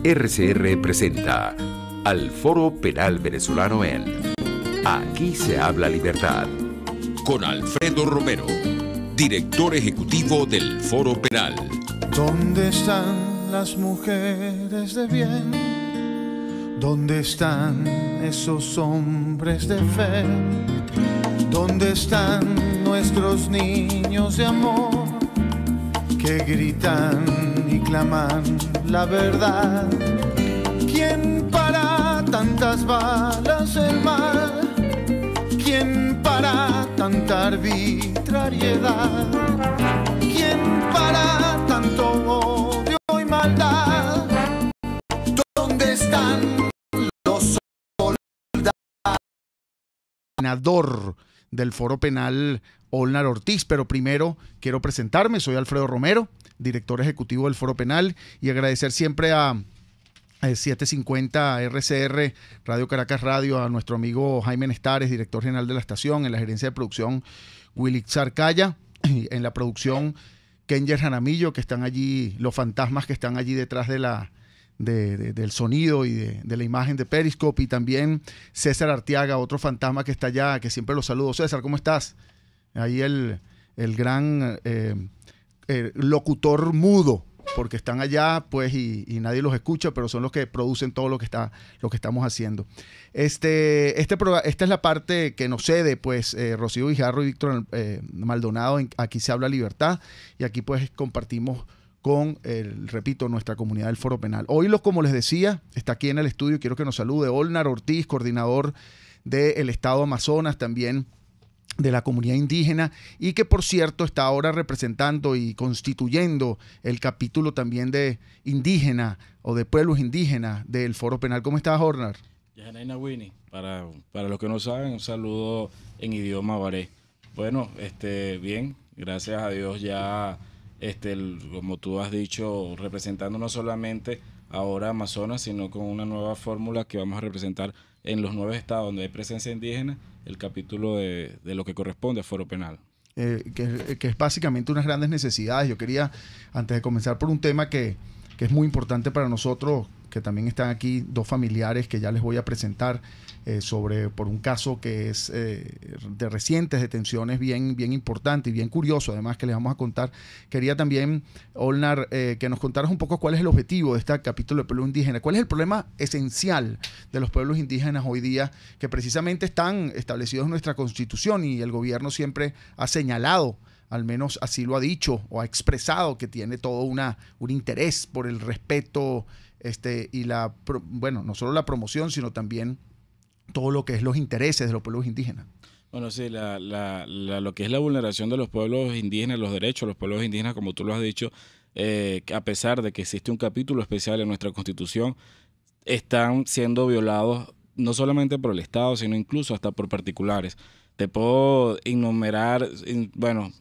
RCR presenta al Foro Penal Venezolano en Aquí se habla libertad, con Alfredo Romero, director ejecutivo del Foro Penal. ¿Dónde están las mujeres de bien? ¿Dónde están esos hombres de fe? ¿Dónde están nuestros niños de amor que gritan y claman la verdad? ¿Quién para tantas balas el mal? ¿Quién para tanta arbitrariedad? ¿Quién para tanto odio y maldad? ¿Dónde están los soldados? Senador del Foro Penal, Olnar Ortiz, pero primero quiero presentarme. Soy Alfredo Romero, director ejecutivo del Foro Penal, y agradecer siempre a 750 RCR, Radio Caracas Radio, a nuestro amigo Jaime Nestares, director general de la estación, en la gerencia de producción Willy Zarcaya, en la producción Kenjer Jaramillo, que están allí, los fantasmas que están allí detrás de del sonido y de la imagen de Periscope, y también César Arteaga, otro fantasma que está allá, que siempre lo saludo. César, ¿cómo estás? Ahí el gran locutor mudo, porque están allá pues y nadie los escucha, pero son los que producen todo lo que estamos haciendo. Esta es la parte que nos cede pues Rocío Guijarro y Víctor Maldonado en Aquí se habla libertad, y aquí pues compartimos con, repito, nuestra comunidad del Foro Penal. Hoy, como les decía, está aquí en el estudio, quiero que nos salude Olnar Ortiz, coordinador del Estado Amazonas, también de la comunidad indígena, y que por cierto está ahora representando y constituyendo el capítulo también de indígena o de pueblos indígenas del Foro Penal. ¿Cómo estás, Olnar? Yanaina Winnie, para los que no saben, un saludo en idioma baré. Bueno, bien, gracias a Dios ya, como tú has dicho, representando no solamente ahora Amazonas, sino con una nueva fórmula que vamos a representar en los 9 estados donde hay presencia indígena, el capítulo de lo que corresponde al Foro Penal. Que es básicamente unas grandes necesidades. Yo quería, antes de comenzar, por un tema que es muy importante para nosotros, que también están aquí dos familiares que ya les voy a presentar, por un caso que es de recientes detenciones bien importante y bien curioso, además, que les vamos a contar. Quería también, Olnar, que nos contaras un poco cuál es el objetivo de este capítulo de pueblo indígena, cuál es el problema esencial de los pueblos indígenas hoy día, que precisamente están establecidos en nuestra Constitución, y el gobierno siempre ha señalado, al menos así lo ha dicho o ha expresado, que tiene todo un interés por el respeto y no solo la promoción, sino también todo lo que es los intereses de los pueblos indígenas. Bueno, sí, lo que es la vulneración de los pueblos indígenas, los derechos de los pueblos indígenas, como tú lo has dicho, a pesar de que existe un capítulo especial en nuestra Constitución, están siendo violados no solamente por el Estado, sino incluso hasta por particulares. Te puedo enumerar,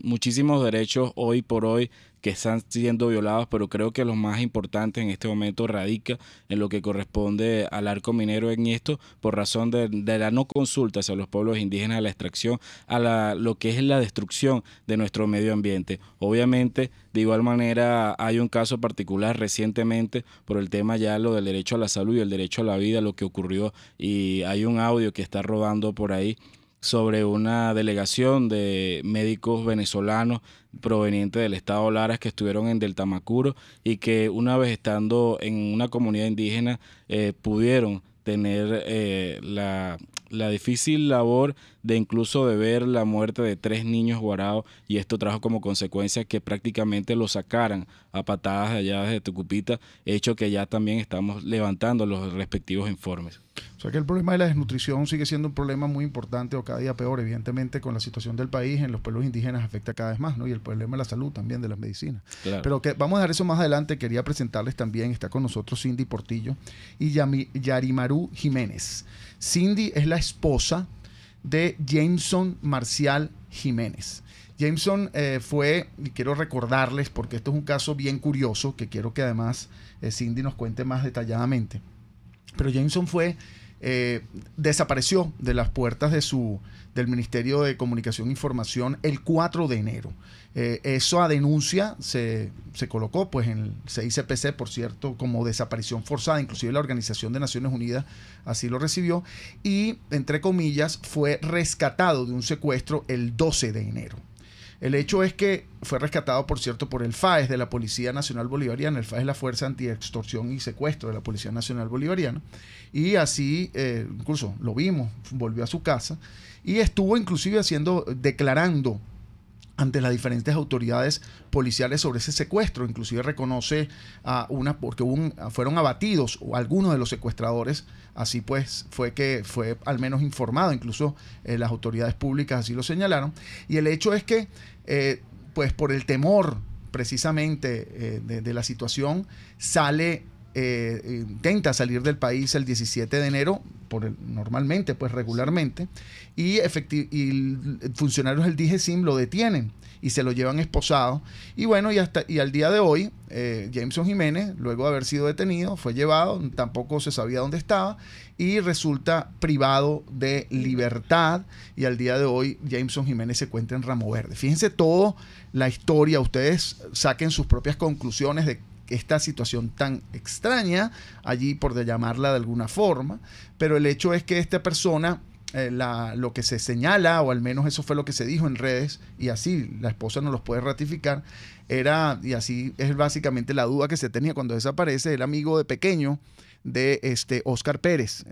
muchísimos derechos hoy por hoy que están siendo violados, pero creo que los más importantes en este momento radica en lo que corresponde al arco minero en esto, por razón de la no consulta hacia los pueblos indígenas, a la extracción, lo que es la destrucción de nuestro medio ambiente. Obviamente, de igual manera, hay un caso particular recientemente por el tema ya lo del derecho a la salud y el derecho a la vida, lo que ocurrió, y hay un audio que está rodando por ahí sobre una delegación de médicos venezolanos provenientes del estado Lara que estuvieron en Deltamacuro, y que una vez estando en una comunidad indígena pudieron tener la difícil labor de incluso de ver la muerte de 3 niños guaraos, y esto trajo como consecuencia que prácticamente lo sacaran a patadas de allá desde Tucupita, hecho que ya también estamos levantando los respectivos informes. O sea que el problema de la desnutrición sigue siendo un problema muy importante, o cada día peor, evidentemente, con la situación del país. En los pueblos indígenas afecta cada vez más, ¿no? Y el problema de la salud también, de las medicinas. Claro. Pero que vamos a dejar eso más adelante. Quería presentarles también, está con nosotros Cindy Portillo y Yarimaru Jiménez. Cindy es la esposa de Jameson Marcial Jiménez. Jameson y quiero recordarles, porque esto es un caso bien curioso, que quiero que además Cindy nos cuente más detalladamente. Pero Jameson desapareció de las puertas del Ministerio de Comunicación e Información el 4 de enero. Esa denuncia se se colocó pues en el CICPC, por cierto, como desaparición forzada. Inclusive la Organización de Naciones Unidas así lo recibió. Y, entre comillas, fue rescatado de un secuestro el 12 de enero. El hecho es que fue rescatado, por cierto, por el FAES de la Policía Nacional Bolivariana. El FAES es la Fuerza Antiextorsión y Secuestro de la Policía Nacional Bolivariana. Y así, incluso lo vimos, volvió a su casa y estuvo inclusive declarando ante las diferentes autoridades policiales sobre ese secuestro. Inclusive reconoce porque fueron abatidos algunos de los secuestradores. Así pues fue al menos informado, incluso las autoridades públicas así lo señalaron. Y el hecho es que pues por el temor precisamente de la situación intenta salir del país el 17 de enero, normalmente, pues regularmente, y funcionarios del DGCIM lo detienen y se lo llevan esposado. Y bueno, y al día de hoy, Jameson Jiménez, luego de haber sido detenido, fue llevado, tampoco se sabía dónde estaba, y resulta privado de libertad. Y al día de hoy, Jameson Jiménez se encuentra en Ramo Verde. Fíjense toda la historia, ustedes saquen sus propias conclusiones de esta situación tan extraña allí, por llamarla de alguna forma, pero el hecho es que esta persona, lo que se señala, o al menos eso fue lo que se dijo en redes, y así la esposa nos los puede ratificar, y así es básicamente la duda que se tenía cuando desaparece, el amigo de pequeño de Oscar Pérez,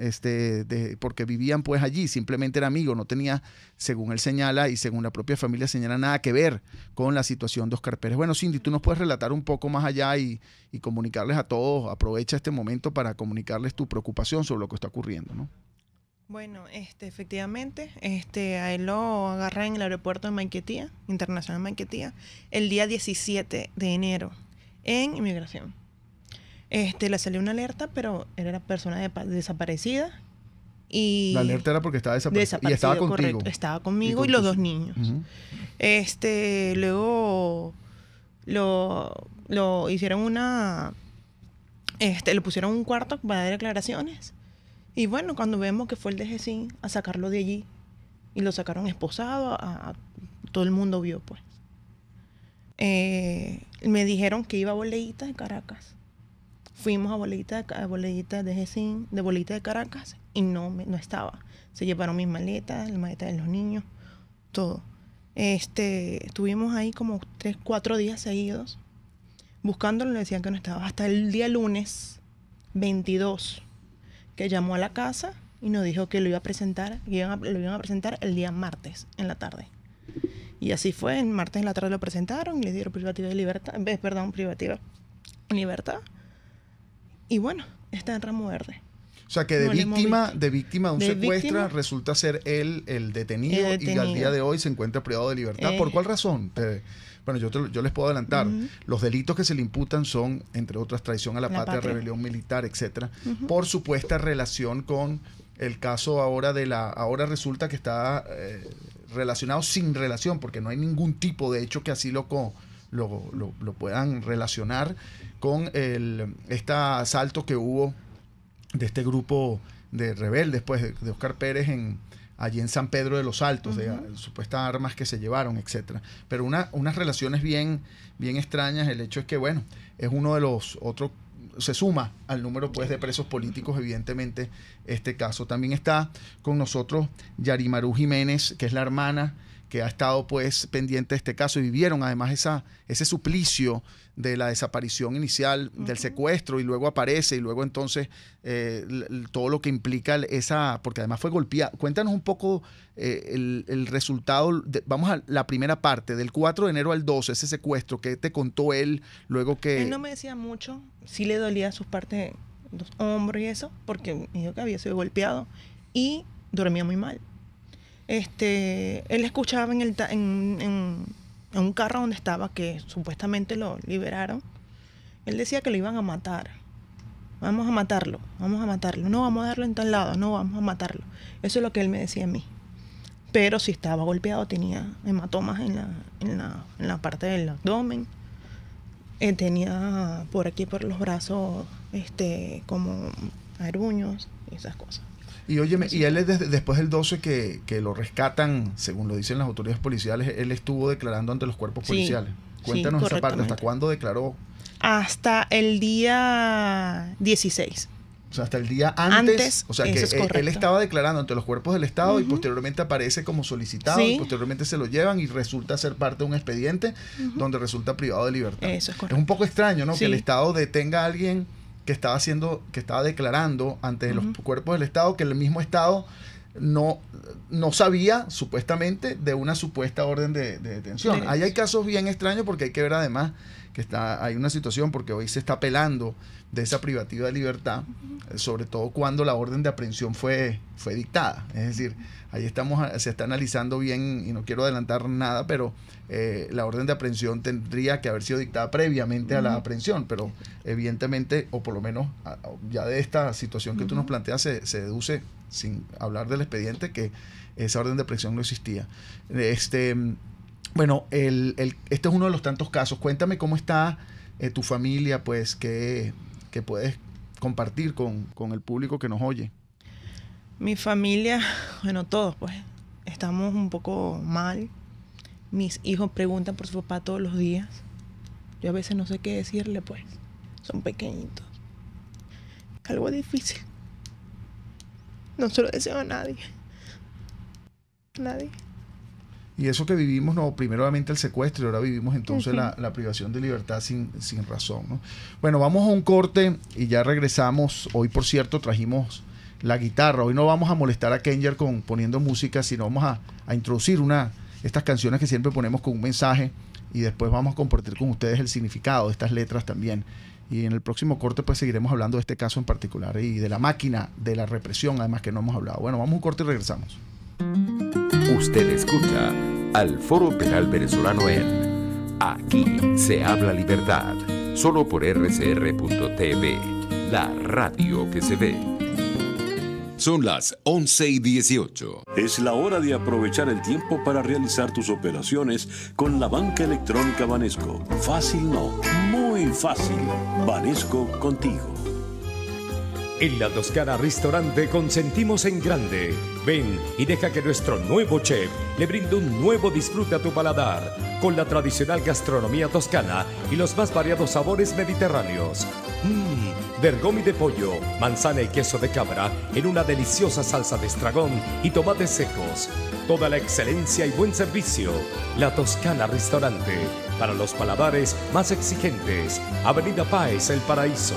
porque vivían pues allí, simplemente era amigo, no tenía, según él señala y según la propia familia señala, nada que ver con la situación de Oscar Pérez. Bueno, Cindy, tú nos puedes relatar un poco más allá y comunicarles a todos, aprovecha este momento para comunicarles tu preocupación sobre lo que está ocurriendo, ¿no? Bueno, efectivamente, a él lo agarran en el aeropuerto de Maiquetía, Internacional Maiquetía, el día 17 de enero, en inmigración. Le salió una alerta, pero era persona desaparecida. Y la alerta era porque estaba desaparecida. Y estaba contigo. Correcto, estaba conmigo y los dos niños. Uh-huh. Luego lo hicieron le pusieron un cuarto para dar declaraciones. Y bueno, cuando vemos que fue el DGCIM a sacarlo de allí, y lo sacaron esposado, todo el mundo vio, pues. Me dijeron que iba a Boleíta de Caracas. Fuimos a Boleíta de DGCIM, de Boleíta de Caracas, y no estaba. Se llevaron mis maletas, la maleta de los niños, todo. Estuvimos ahí como 3-4 días seguidos buscándolo, le decían que no estaba. Hasta el día lunes 22, que llamó a la casa y nos dijo que lo iba a presentar, lo iban a presentar el día martes en la tarde. Y así fue, el martes en la tarde lo presentaron y le dieron privativa de libertad, privativa en libertad. Y bueno, está en Ramo Verde. O sea que de víctima de un secuestro resulta ser él el detenido, y al día de hoy se encuentra privado de libertad. ¿Por cuál razón? Bueno, yo les puedo adelantar. Uh-huh. Los delitos que se le imputan son, entre otras, traición a la patria, rebelión militar, etcétera, uh-huh, por supuesta relación con el caso ahora resulta que está relacionado sin relación, porque no hay ningún tipo de hecho que así lo puedan relacionar con este asalto que hubo de este grupo de rebeldes, pues, de Oscar Pérez allí en San Pedro de los Altos, uh-huh, de supuestas armas que se llevaron, etcétera. Pero unas relaciones bien extrañas. El hecho es que, bueno, es uno de los otros, se suma al número, pues, de presos políticos, evidentemente, este caso. También está con nosotros Yarimaru Jiménez, que es la hermana que ha estado pues pendiente de este caso, y vivieron además ese suplicio de la desaparición inicial, uh-huh, del secuestro, y luego aparece, y luego entonces todo lo que implica porque además fue golpeada. Cuéntanos un poco el resultado, vamos a la primera parte, del 4 de enero al 12, ese secuestro, ¿qué te contó él luego que...? Él no me decía mucho, sí le dolía sus partes, los hombros y eso, porque me dijo que había sido golpeado, y dormía muy mal. Él escuchaba en un carro donde estaba, que supuestamente lo liberaron. Él decía que lo iban a matar. Vamos a matarlo. No vamos a darlo en tal lado, no, vamos a matarlo. Eso es lo que él me decía a mí. Pero si estaba golpeado, tenía hematomas en la parte del abdomen. Tenía por aquí, por los brazos, como aruños y esas cosas. Y óyeme, y él después del 12 que lo rescatan, según lo dicen las autoridades policiales, él estuvo declarando ante los cuerpos policiales. Cuéntanos esa parte. correctamente. ¿Hasta cuándo declaró? Hasta el día 16. O sea, hasta el día antes. O sea, que eso es correcto. él estaba declarando ante los cuerpos del Estado y posteriormente aparece como solicitado Sí. y posteriormente se lo llevan y resulta ser parte de un expediente donde resulta privado de libertad. Eso es correcto. Es un poco extraño, ¿no? Sí. Que el Estado detenga a alguien que estaba declarando ante los cuerpos del Estado, que el mismo Estado no sabía, supuestamente, de una supuesta orden de detención. Ahí hay casos bien extraños porque hay que ver además que hay una situación porque hoy se está apelando de esa privativa de libertad, sobre todo cuando la orden de aprehensión fue dictada. Es decir, ahí se está analizando bien, y no quiero adelantar nada, pero la orden de aprehensión tendría que haber sido dictada previamente a la aprehensión, pero evidentemente, o por lo menos ya de esta situación que tú nos planteas, se deduce, sin hablar del expediente, que esa orden de aprehensión no existía. Bueno, este es uno de los tantos casos. Cuéntame cómo está tu familia, pues, que puedes compartir con el público que nos oye. Mi familia, bueno, todos, pues, estamos un poco mal. Mis hijos preguntan por su papá todos los días. Yo a veces no sé qué decirle, pues. Son pequeñitos. Algo difícil. No se lo deseo a nadie. Nadie. Y eso que vivimos, no, primero obviamente el secuestro y ahora vivimos entonces la privación de libertad sin razón, ¿no? Bueno, vamos a un corte y ya regresamos. Hoy, por cierto, trajimos la guitarra. Hoy no vamos a molestar a Kenger poniendo música, sino vamos a introducir estas canciones que siempre ponemos con un mensaje y después vamos a compartir con ustedes el significado de estas letras también. Y en el próximo corte pues seguiremos hablando de este caso en particular y de la máquina de la represión, además, que no hemos hablado. Bueno, vamos a un corte y regresamos. Usted escucha al Foro Penal Venezolano en Aquí se habla libertad, solo por rcr.tv, la radio que se ve. Son las 11:18. Es la hora de aprovechar el tiempo para realizar tus operaciones con la banca electrónica Banesco. Fácil no, muy fácil. Banesco contigo. En La Toscana Restaurante consentimos en grande. Ven y deja que nuestro nuevo chef le brinde un nuevo disfrute a tu paladar, con la tradicional gastronomía toscana y los más variados sabores mediterráneos. Bergomi de pollo, manzana y queso de cabra en una deliciosa salsa de estragón y tomates secos. Toda la excelencia y buen servicio. La Toscana Restaurante, para los paladares más exigentes. Avenida Páez, El Paraíso.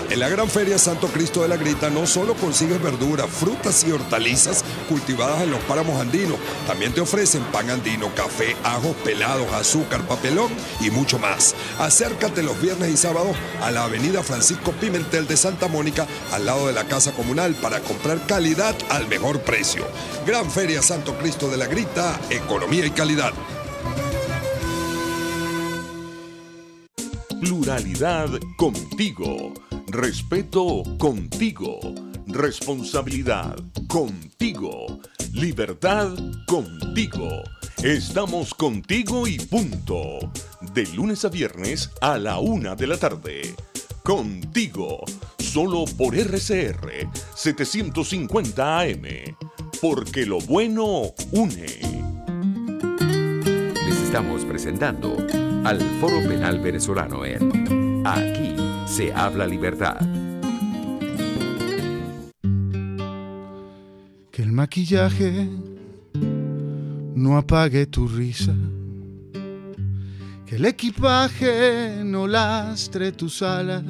En la Gran Feria Santo Cristo de la Grita no solo consigues verduras, frutas y hortalizas cultivadas en los páramos andinos, también te ofrecen pan andino, café, ajos pelados, azúcar, papelón y mucho más. Acércate los viernes y sábados a la avenida Francisco Pimentel de Santa Mónica, al lado de la Casa Comunal, para comprar calidad al mejor precio. Gran Feria Santo Cristo de la Grita, economía y calidad. Pluralidad contigo. Respeto contigo. Responsabilidad contigo. Libertad contigo. Estamos contigo y punto. De lunes a viernes a la 1 de la tarde. Contigo. Solo por RCR 750 AM. Porque lo bueno une. Les estamos presentando al Foro Penal Venezolano en Aquí se habla libertad. Que el maquillaje no apague tu risa, que el equipaje no lastre tus alas,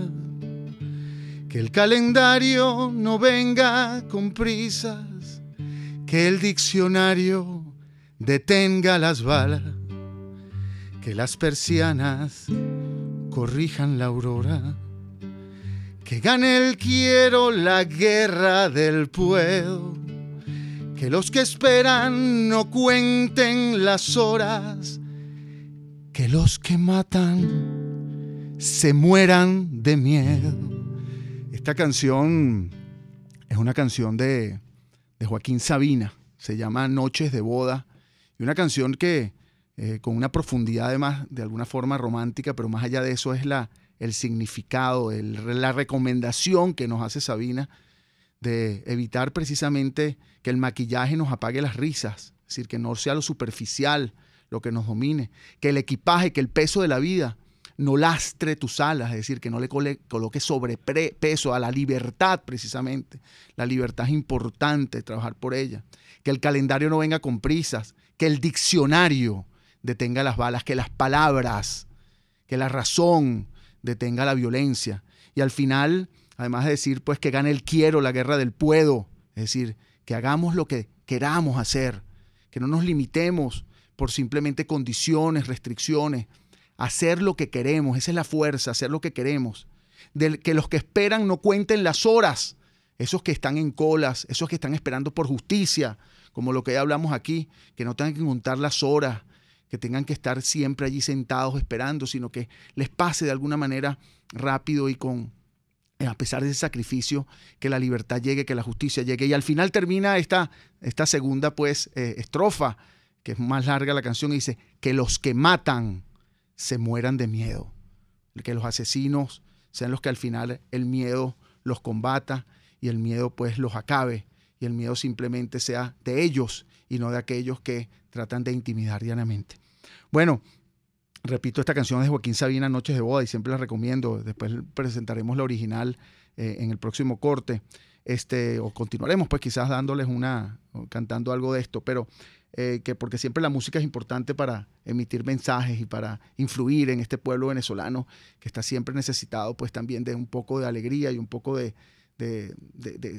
que el calendario no venga con prisas, que el diccionario detenga las balas, que las persianas corrijan la aurora, que gane el quiero la guerra del puedo, que los que esperan no cuenten las horas, que los que matan se mueran de miedo. Esta canción es una canción de Joaquín Sabina, se llama Noches de Boda, y una canción que con una profundidad además de alguna forma romántica, pero más allá de eso es el significado, la recomendación que nos hace Sabina de evitar precisamente que el maquillaje nos apague las risas. es decir, que no sea lo superficial lo que nos domine, que el equipaje, que el peso de la vida no lastre tus alas, es decir, que no le coloque sobrepeso a la libertad precisamente. La libertad es importante, trabajar por ella. Que el calendario no venga con prisas, que el diccionario detenga las balas, que las palabras, que la razón detenga la violencia. Y al final, además de decir pues que gane el quiero, la guerra del puedo, es decir, que hagamos lo que queramos hacer, que no nos limitemos por simplemente condiciones, restricciones, hacer lo que queremos, esa es la fuerza, hacer lo que queremos. Que los que esperan no cuenten las horas, esos que están en colas, esos que están esperando por justicia, como lo que ya hablamos aquí, que no tengan que contar las horas, que tengan que estar siempre allí sentados esperando, sino que les pase de alguna manera rápido y a pesar de ese sacrificio, que la libertad llegue, que la justicia llegue. Y al final termina esta segunda pues estrofa, que es más larga la canción, y dice, que los que matan se mueran de miedo, que los asesinos sean los que al final el miedo los combata y el miedo pues los acabe y el miedo simplemente sea de ellos y no de aquellos que tratan de intimidar diariamente. Bueno, repito, esta canción es de Joaquín Sabina, Noches de Boda, y siempre la recomiendo. Después presentaremos la original en el próximo corte, o continuaremos pues quizás dándoles cantando algo de esto, pero porque siempre la música es importante para emitir mensajes y para influir en este pueblo venezolano que está siempre necesitado pues también de un poco de alegría y un poco de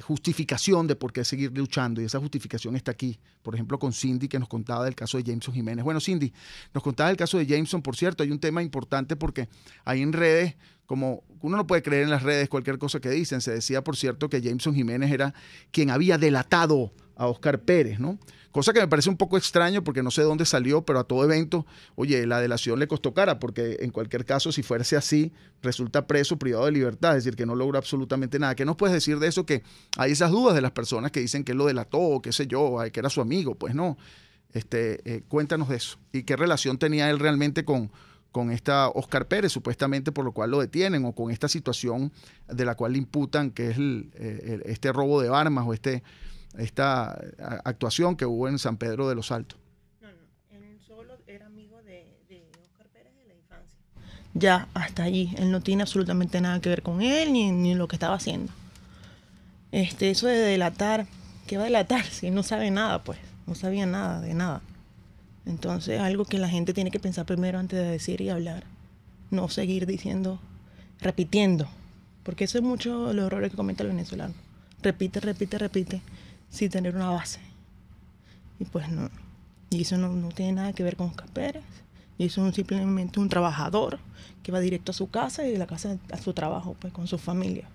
justificación de por qué seguir luchando, y esa justificación está aquí, por ejemplo con Cindy, que nos contaba del caso de Jameson Jiménez. Bueno, Cindy, nos contaba del caso de Jameson. Por cierto, hay un tema importante porque hay en redes, como uno no puede creer en las redes cualquier cosa que dicen, se decía por cierto que Jameson Jiménez era quien había delatado a Oscar Pérez, ¿no? Cosa que me parece un poco extraño porque no sé de dónde salió, pero a todo evento, oye, la delación le costó cara, porque en cualquier caso, si fuese así, resulta preso, privado de libertad, es decir, que no logra absolutamente nada. ¿Qué nos puedes decir de eso? Que hay esas dudas de las personas que dicen que él lo delató, o qué sé yo, que era su amigo. Pues no. Cuéntanos de eso. ¿Y qué relación tenía él realmente con esta Oscar Pérez, supuestamente por lo cual lo detienen, o con esta situación de la cual le imputan que es este robo de armas o esta actuación que hubo en San Pedro de los Altos? No, él solo era amigo de Oscar Pérez de la infancia. Ya, hasta allí. Él no tiene absolutamente nada que ver con él, ni lo que estaba haciendo. Eso de delatar, ¿qué va a delatar si él no sabe nada, pues? No sabía nada de nada. Entonces, algo que la gente tiene que pensar primero antes de decir y hablar. No seguir diciendo, repitiendo. Porque eso es mucho los errores que cometen los venezolanos. Repite, sin tener una base. Y pues no. Y eso no tiene nada que ver con Oscar Pérez. Y eso es simplemente un trabajador que va directo a su casa y de la casa a su trabajo, pues con su familia.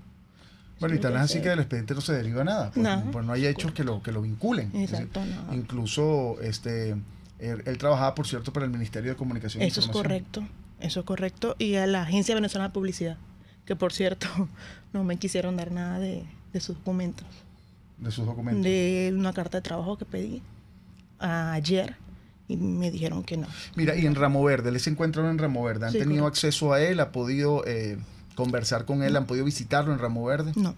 Bueno, y tal es así que del expediente no se deriva nada. Pues no hay hechos que lo vinculen. Exacto, es decir, nada. Incluso él trabajaba, por cierto, para el Ministerio de Comunicación y Información. Eso es correcto. Y a la Agencia Venezolana de Publicidad, que por cierto no me quisieron dar nada de sus documentos. ¿De sus documentos? De una carta de trabajo que pedí ayer y me dijeron que no. Mira, y en Ramo Verde, ¿les encuentran en Ramo Verde? ¿Han tenido correcto. acceso a él? ¿Ha podido conversar con él? ¿Han podido visitarlo en Ramo Verde? No.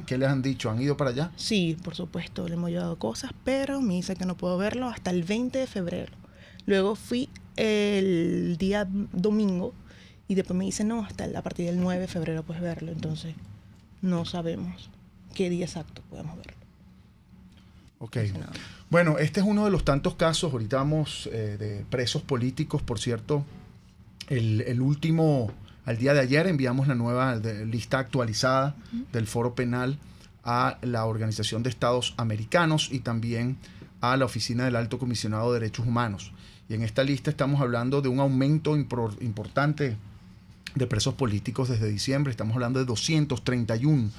¿Qué les han dicho? ¿Han ido para allá? Sí, por supuesto, le hemos llevado cosas, pero me dice que no puedo verlo hasta el 20 de febrero. Luego fui el día domingo y después me dice no, a partir del 9 de febrero puedes verlo. Entonces, no sabemos qué día exacto podemos verlo. Ok. Bueno, este es uno de los tantos casos. Ahorita vamos de presos políticos. Por cierto, el último, al día de ayer, enviamos la nueva lista actualizada del Foro Penal a la Organización de Estados Americanos y también a la Oficina del Alto Comisionado de Derechos Humanos. Y en esta lista estamos hablando de un aumento importante de presos políticos desde diciembre. Estamos hablando de 231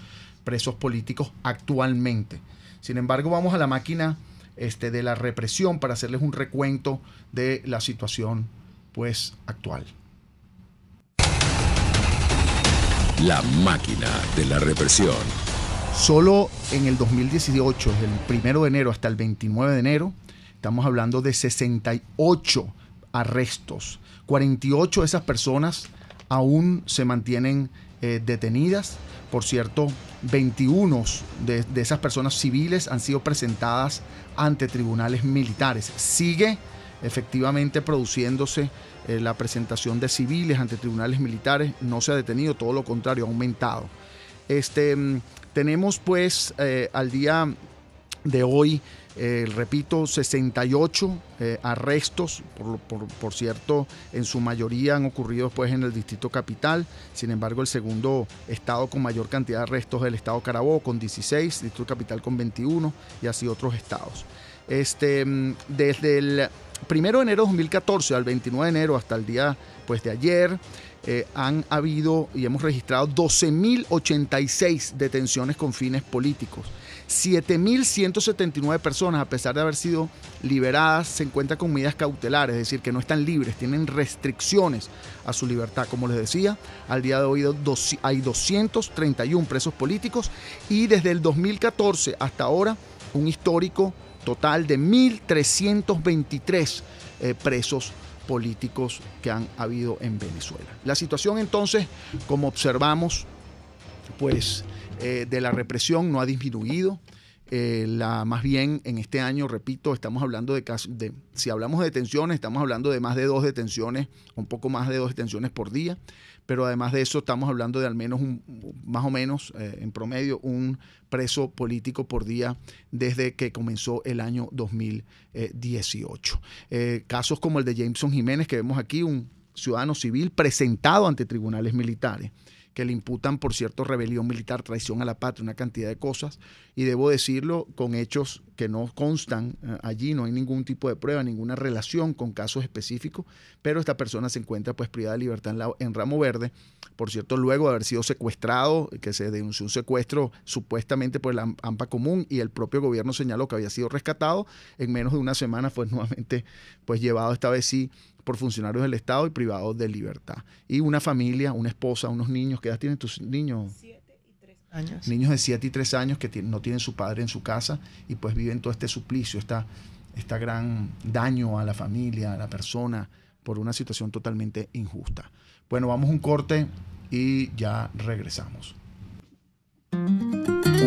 presos políticos actualmente. Sin embargo, vamos a la máquina de la represión para hacerles un recuento de la situación pues actual. La máquina de la represión. Solo en el 2018, desde el 1 de enero hasta el 29 de enero, estamos hablando de 68 arrestos. 48 de esas personas aún se mantienen detenidas. Por cierto, 21 de esas personas civiles han sido presentadas ante tribunales militares. Sigue efectivamente produciéndose la presentación de civiles ante tribunales militares. No se ha detenido, todo lo contrario, ha aumentado. Tenemos pues al día de hoy, repito, 68 arrestos, por cierto, en su mayoría han ocurrido pues en el Distrito Capital. Sin embargo, el segundo estado con mayor cantidad de arrestos es el estado Carabobo, con 16, Distrito Capital con 21 y así otros estados. Desde el 1 de enero de 2014 al 29 de enero hasta el día pues de ayer, han habido y hemos registrado 12.086 detenciones con fines políticos. 7.179 personas, a pesar de haber sido liberadas, se encuentran con medidas cautelares, es decir, que no están libres, tienen restricciones a su libertad. Como les decía, al día de hoy hay 231 presos políticos y desde el 2014 hasta ahora un histórico total de 1.323 presos políticos que han habido en Venezuela. La situación entonces, como observamos, pues de la represión no ha disminuido. Más bien en este año, repito, estamos hablando si hablamos de detenciones, estamos hablando de más de 2 detenciones, un poco más de 2 detenciones por día, pero además de eso estamos hablando de al menos más o menos en promedio un preso político por día desde que comenzó el año 2018. Casos como el de Jameson Jiménez, que vemos aquí, un ciudadano civil presentado ante tribunales militares, que le imputan, por cierto, rebelión militar, traición a la patria, una cantidad de cosas, y debo decirlo, con hechos que no constan allí, no hay ningún tipo de prueba, ninguna relación con casos específicos, pero esta persona se encuentra pues privada de libertad en Ramo Verde, por cierto, luego de haber sido secuestrado, que se denunció un secuestro supuestamente por la AMPA Común, y el propio gobierno señaló que había sido rescatado. En menos de una semana fue nuevamente pues llevado, esta vez sí, por funcionarios del Estado y privados de libertad. Y una familia, una esposa, unos niños. ¿Qué edad tienen tus niños? 7 y 3 años. Niños de 7 y 3 años que no tienen su padre en su casa y pues viven todo este suplicio, esta gran daño a la familia, a la persona, por una situación totalmente injusta. Bueno, vamos a un corte y ya regresamos.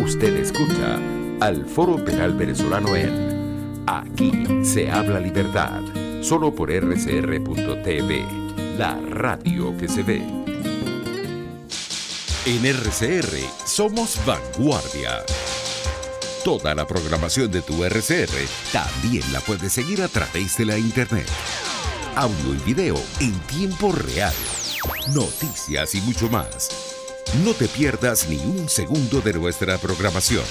Usted escucha al Foro Penal Venezolano en Aquí se habla libertad. Solo por rcr.tv, la radio que se ve. En RCR somos vanguardia. Toda la programación de tu RCR también la puedes seguir a través de la internet. Audio y video en tiempo real. Noticias y mucho más. No te pierdas ni un segundo de nuestra programación.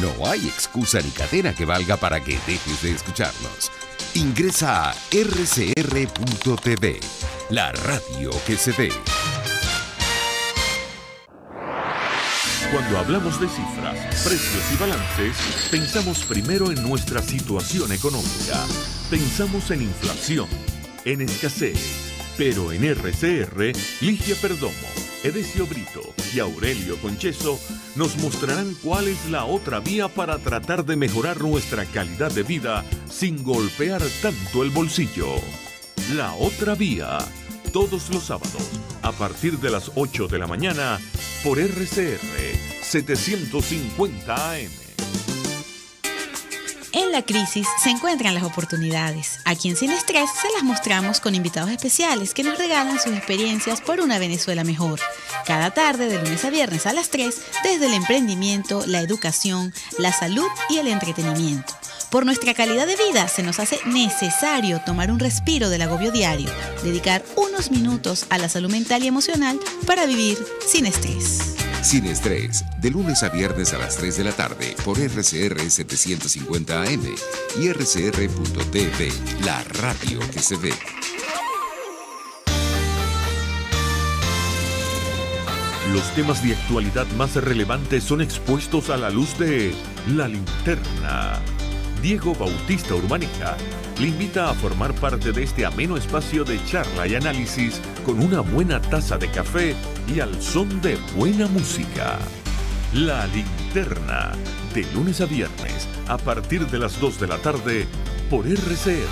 No hay excusa ni cadena que valga para que dejes de escucharnos. Ingresa a rcr.tv, la radio que se ve. Cuando hablamos de cifras, precios y balances, pensamos primero en nuestra situación económica. Pensamos en inflación, en escasez. Pero en RCR, Ligia Perdomo, Edesio Brito y Aurelio Concheso nos mostrarán cuál es la otra vía para tratar de mejorar nuestra calidad de vida sin golpear tanto el bolsillo. La otra vía, todos los sábados, a partir de las 8 de la mañana, por RCR 750 AM. En la crisis se encuentran las oportunidades. Aquí en Sin Estrés se las mostramos con invitados especiales que nos regalan sus experiencias por una Venezuela mejor. Cada tarde, de lunes a viernes a las 3, desde el emprendimiento, la educación, la salud y el entretenimiento. Por nuestra calidad de vida se nos hace necesario tomar un respiro del agobio diario, dedicar unos minutos a la salud mental y emocional para vivir sin estrés. Sin Estrés, de lunes a viernes a las 3 de la tarde por RCR 750 AM y rcr.tv, la radio que se ve. Los temas de actualidad más relevantes son expuestos a la luz de La Linterna. Diego Bautista Urbaneja le invita a formar parte de este ameno espacio de charla y análisis con una buena taza de café y al son de buena música. La Linterna, de lunes a viernes, a partir de las 2 de la tarde, por RCR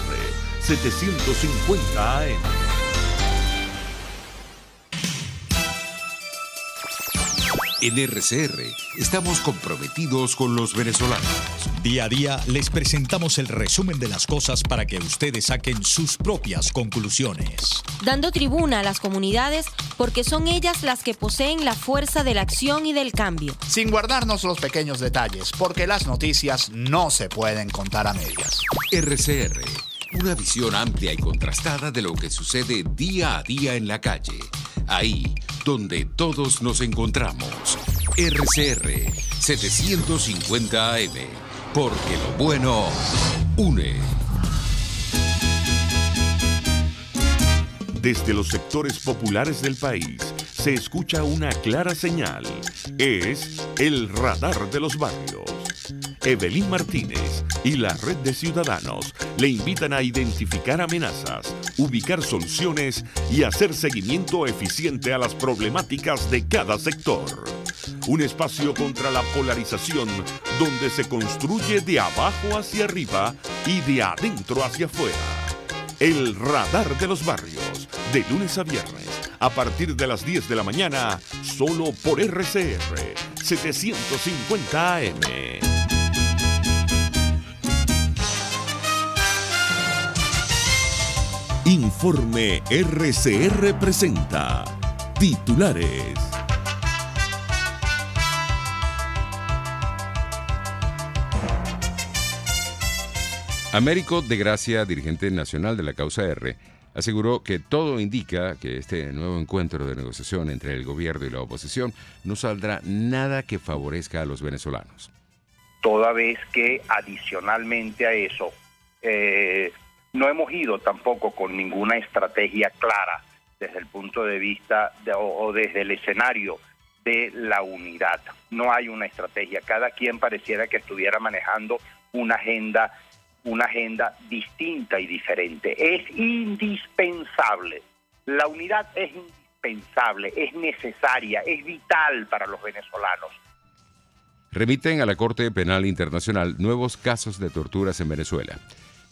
750 AM. En RCR estamos comprometidos con los venezolanos. Día a día les presentamos el resumen de las cosas para que ustedes saquen sus propias conclusiones. Dando tribuna a las comunidades porque son ellas las que poseen la fuerza de la acción y del cambio. Sin guardarnos los pequeños detalles, porque las noticias no se pueden contar a medias. RCR, una visión amplia y contrastada de lo que sucede día a día en la calle. Ahí donde todos nos encontramos. RCR 750 AM, porque lo bueno une. Desde los sectores populares del país se escucha una clara señal. Es el radar de los barrios. Evelyn Martínez y la Red de Ciudadanos le invitan a identificar amenazas, ubicar soluciones y hacer seguimiento eficiente a las problemáticas de cada sector. Un espacio contra la polarización donde se construye de abajo hacia arriba y de adentro hacia afuera. El radar de los barrios, de lunes a viernes, a partir de las 10 de la mañana, solo por RCR 750 AM. Informe RCR presenta titulares. Américo de Gracia, dirigente nacional de la Causa R, aseguró que todo indica que este nuevo encuentro de negociación entre el gobierno y la oposición no saldrá nada que favorezca a los venezolanos. Toda vez que adicionalmente a eso no hemos ido tampoco con ninguna estrategia clara desde el punto de vista o desde el escenario de la unidad. No hay una estrategia. Cada quien pareciera que estuviera manejando una agenda distinta y diferente. Es indispensable. La unidad es indispensable, es necesaria, es vital para los venezolanos. Remiten a la Corte Penal Internacional nuevos casos de torturas en Venezuela.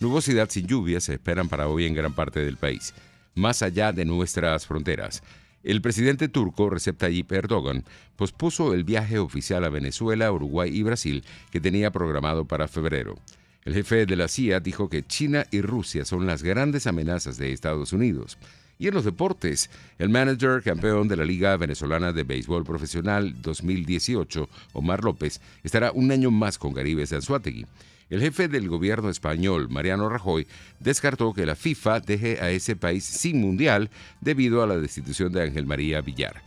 Nubosidad sin lluvia se esperan para hoy en gran parte del país, más allá de nuestras fronteras. El presidente turco Recep Tayyip Erdogan pospuso el viaje oficial a Venezuela, Uruguay y Brasil que tenía programado para febrero. El jefe de la CIA dijo que China y Rusia son las grandes amenazas de Estados Unidos. Y en los deportes, el manager campeón de la Liga Venezolana de Béisbol Profesional 2018, Omar López, estará un año más con Garibes de Anzoátegui. El jefe del gobierno español, Mariano Rajoy, descartó que la FIFA deje a ese país sin mundial debido a la destitución de Ángel María Villar.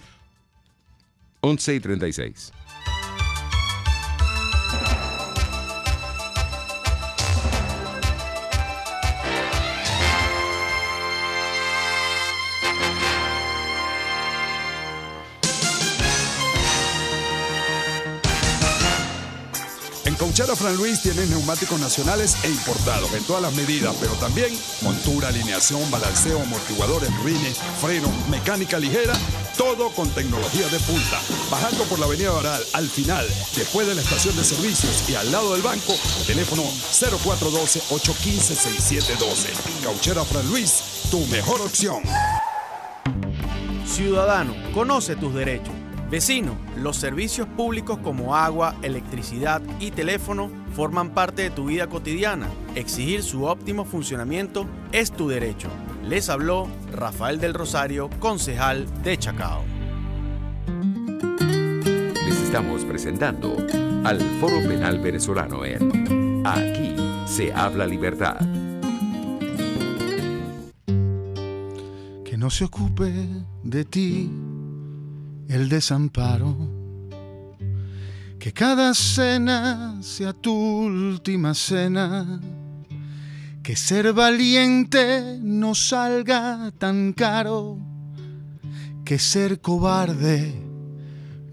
11:36. Cauchera Fran Luis tiene neumáticos nacionales e importados en todas las medidas, pero también montura, alineación, balanceo, amortiguadores, rines, freno, mecánica ligera, todo con tecnología de punta. Bajando por la avenida Baral, al final, después de la estación de servicios y al lado del banco, teléfono 0412-815-6712. Cauchera Fran Luis, tu mejor opción. Ciudadano, conoce tus derechos. Vecino, los servicios públicos como agua, electricidad y teléfono forman parte de tu vida cotidiana. Exigir su óptimo funcionamiento es tu derecho. Les habló Rafael del Rosario, concejal de Chacao. Les estamos presentando al Foro Penal Venezolano en Aquí se habla libertad. Que no se ocupe de ti el desamparo, que cada cena sea tu última cena, que ser valiente no salga tan caro, que ser cobarde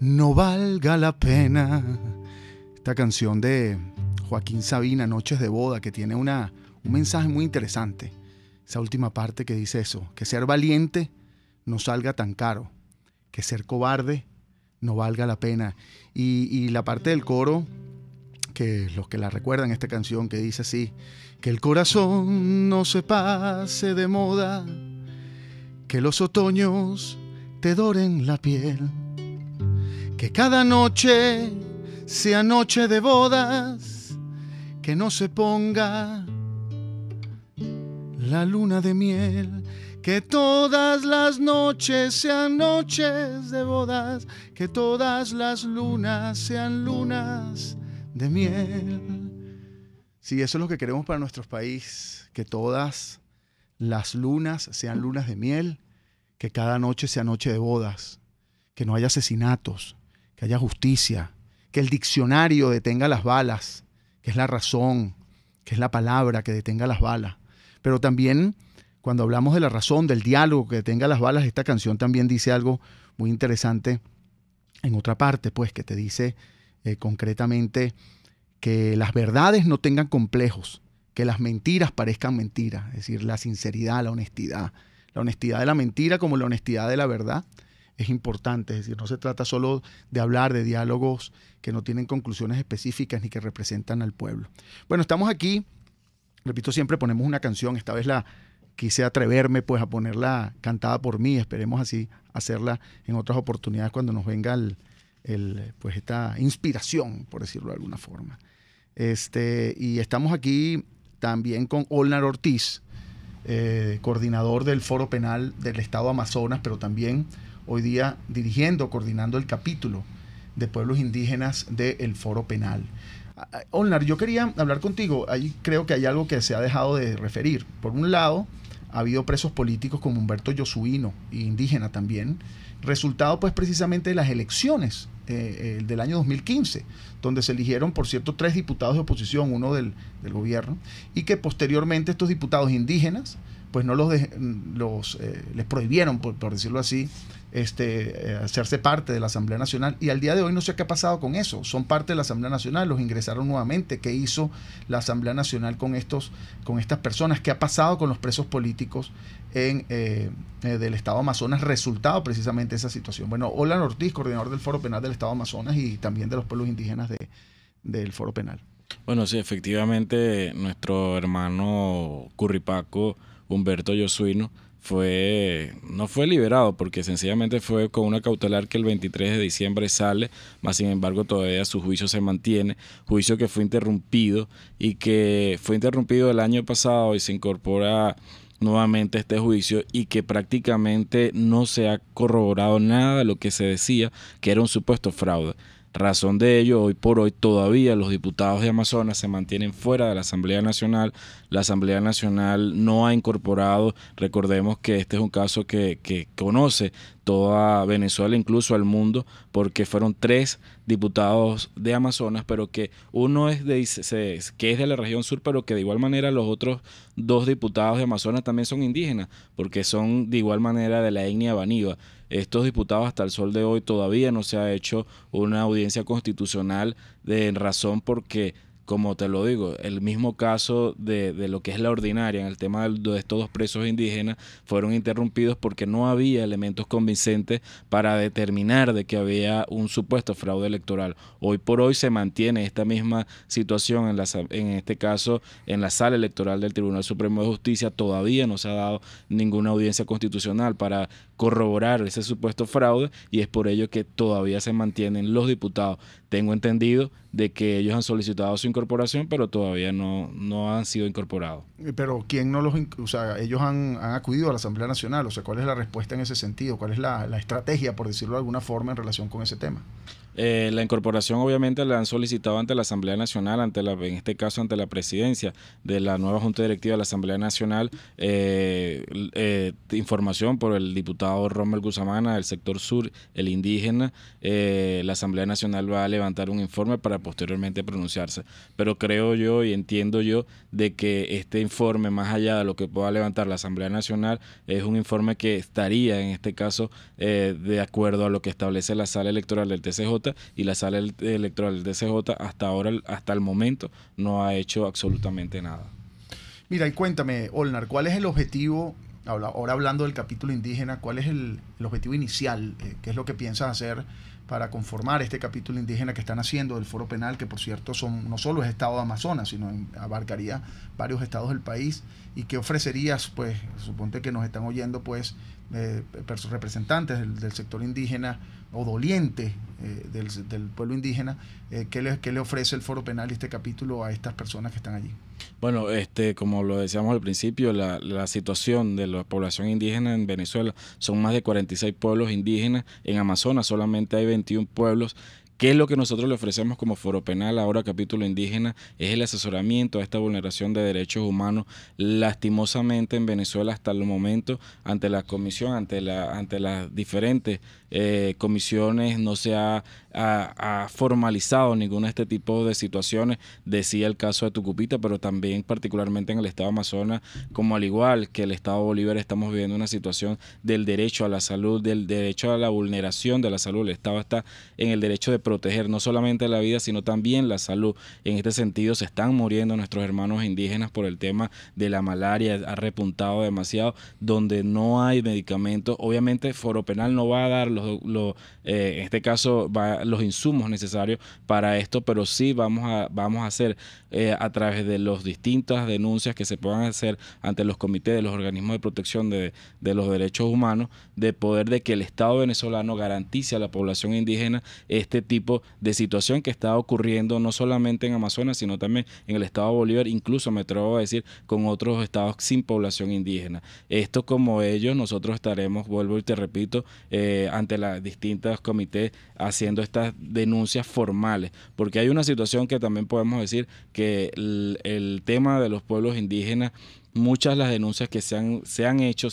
no valga la pena. Esta canción de Joaquín Sabina, Noches de Boda, que tiene un mensaje muy interesante. Esa última parte que dice eso, que ser valiente no salga tan caro, que ser cobarde no valga la pena. Y la parte del coro, que los que la recuerdan esta canción, que dice así: que el corazón no se pase de moda, que los otoños te doren la piel, Que cada noche sea noche de bodas, que no se ponga la luna de miel. Que todas las noches sean noches de bodas, que todas las lunas sean lunas de miel. Sí, eso es lo que queremos para nuestro país, que todas las lunas sean lunas de miel, que cada noche sea noche de bodas, que no haya asesinatos, que haya justicia, que el diccionario detenga las balas, que es la razón, que es la palabra que detenga las balas. Pero también, cuando hablamos de la razón, del diálogo que detenga las balas, esta canción también dice algo muy interesante en otra parte, pues, que te dice concretamente que las verdades no tengan complejos, que las mentiras parezcan mentiras, es decir, la sinceridad, la honestidad de la mentira como la honestidad de la verdad es importante, es decir, no se trata solo de hablar de diálogos que no tienen conclusiones específicas ni que representan al pueblo. Bueno, estamos aquí, repito, siempre ponemos una canción, esta vez quise atreverme pues a ponerla cantada por mí, esperemos así hacerla en otras oportunidades cuando nos venga pues esta inspiración, por decirlo de alguna forma. Y estamos aquí también con Olnar Ortiz, coordinador del Foro Penal del Estado Amazonas, pero también hoy día coordinando el capítulo de pueblos indígenas del Foro Penal. Olnar, yo quería hablar contigo, ahí creo que hay algo que se ha dejado de referir. Por un lado, ha habido presos políticos como Humberto Yosuino, indígena también, resultado pues precisamente de las elecciones del año 2015, donde se eligieron, por cierto, 3 diputados de oposición, uno del gobierno, y que posteriormente estos diputados indígenas pues no les prohibieron, por decirlo así, hacerse parte de la Asamblea Nacional, y al día de hoy no sé qué ha pasado con eso. Son parte de la Asamblea Nacional, los ingresaron nuevamente. ¿Qué hizo la Asamblea Nacional con estas personas? ¿Qué ha pasado con los presos políticos del Estado Amazonas, resultado precisamente de esa situación? Bueno, Olnar Ortiz, coordinador del Foro Penal del Estado Amazonas y también de los pueblos indígenas del Foro Penal. Bueno, sí, efectivamente, nuestro hermano Curripaco, Humberto Yosuino, no fue liberado porque sencillamente fue con una cautelar que el 23 de diciembre sale, más sin embargo todavía su juicio se mantiene, juicio que fue interrumpido y que fue interrumpido el año pasado y se incorpora nuevamente este juicio, y que prácticamente no se ha corroborado nada de lo que se decía que era un supuesto fraude. Razón de ello, hoy por hoy todavía los diputados de Amazonas se mantienen fuera de la Asamblea Nacional. La Asamblea Nacional no ha incorporado, recordemos que este es un caso que conoce toda Venezuela, incluso al mundo, porque fueron 3 diputados de Amazonas, pero que uno es que es de la región sur, pero que de igual manera los otros 2 diputados de Amazonas también son indígenas, porque son de igual manera de la etnia Baniba. Estos diputados hasta el sol de hoy todavía no se ha hecho una audiencia constitucional en razón porque, como te lo digo, el mismo caso de lo que es la ordinaria en el tema de estos 2 presos indígenas fueron interrumpidos porque no había elementos convincentes para determinar de que había un supuesto fraude electoral. Hoy por hoy se mantiene esta misma situación en este caso en la sala electoral del Tribunal Supremo de Justicia. Todavía no se ha dado ninguna audiencia constitucional para corroborar ese supuesto fraude, y es por ello que todavía se mantienen los diputados. Tengo entendido de que ellos han solicitado su incorporación, pero todavía no han sido incorporados. Pero ¿quién no ellos han acudido a la Asamblea Nacional? O sea, ¿cuál es la respuesta en ese sentido? ¿Cuál es la estrategia, por decirlo de alguna forma, en relación con ese tema? La incorporación obviamente la han solicitado ante la Asamblea Nacional, en este caso ante la presidencia de la nueva Junta Directiva de la Asamblea Nacional. Información por el diputado Rommel Guzamana del sector sur, el indígena. La Asamblea Nacional va a levantar un informe para posteriormente pronunciarse, pero creo yo y entiendo yo de que este informe, más allá de lo que pueda levantar la Asamblea Nacional, es un informe que estaría en este caso de acuerdo a lo que establece la sala electoral del TCJ, y la sala electoral del TCJ hasta el momento no ha hecho absolutamente nada. Mira, y cuéntame, Olnar, ¿cuál es el objetivo ahora hablando del capítulo indígena, ¿cuál es el objetivo inicial? ¿Qué es lo que piensas hacer para conformar este capítulo indígena que están haciendo del Foro Penal, que por cierto no solo es Estado de Amazonas, sino abarcaría varios estados del país? ¿Y qué ofrecerías? Pues suponte que nos están oyendo pues representantes del sector indígena o doliente del pueblo indígena. ¿Qué le ofrece el Foro Penal y este capítulo a estas personas que están allí? Bueno, como lo decíamos al principio, la situación de la población indígena en Venezuela, son más de 46 pueblos indígenas. En Amazonas solamente hay 21 pueblos. ¿Qué es lo que nosotros le ofrecemos como Foro Penal, ahora capítulo indígena? Es el asesoramiento a esta vulneración de derechos humanos. Lastimosamente en Venezuela hasta el momento, ante la comisión, ante las diferentes comisiones, no se ha formalizado ninguna de este tipo de situaciones. Decía el caso de Tucupita, pero también particularmente en el estado de Amazonas, como al igual que el estado de Bolívar, estamos viviendo una situación del derecho a la salud, del derecho a la vulneración de la salud. El estado está en el derecho de proteger no solamente la vida, sino también la salud. En este sentido, se están muriendo nuestros hermanos indígenas por el tema de la malaria. Ha repuntado demasiado, donde no hay medicamentos. Obviamente, Foro Penal no va a dar en este caso los insumos necesarios para esto, pero sí vamos a hacer a través de las distintas denuncias que se puedan hacer ante los comités de los organismos de protección de los derechos humanos, de poder de que el Estado venezolano garantice a la población indígena este tipo de situación que está ocurriendo no solamente en Amazonas, sino también en el estado de Bolívar, incluso me atrevo a decir con otros estados sin población indígena. Esto, como ellos, nosotros estaremos, vuelvo y te repito, ante las distintas comités haciendo estas denuncias formales, porque hay una situación que también podemos decir que el tema de los pueblos indígenas, muchas de las denuncias que se han hecho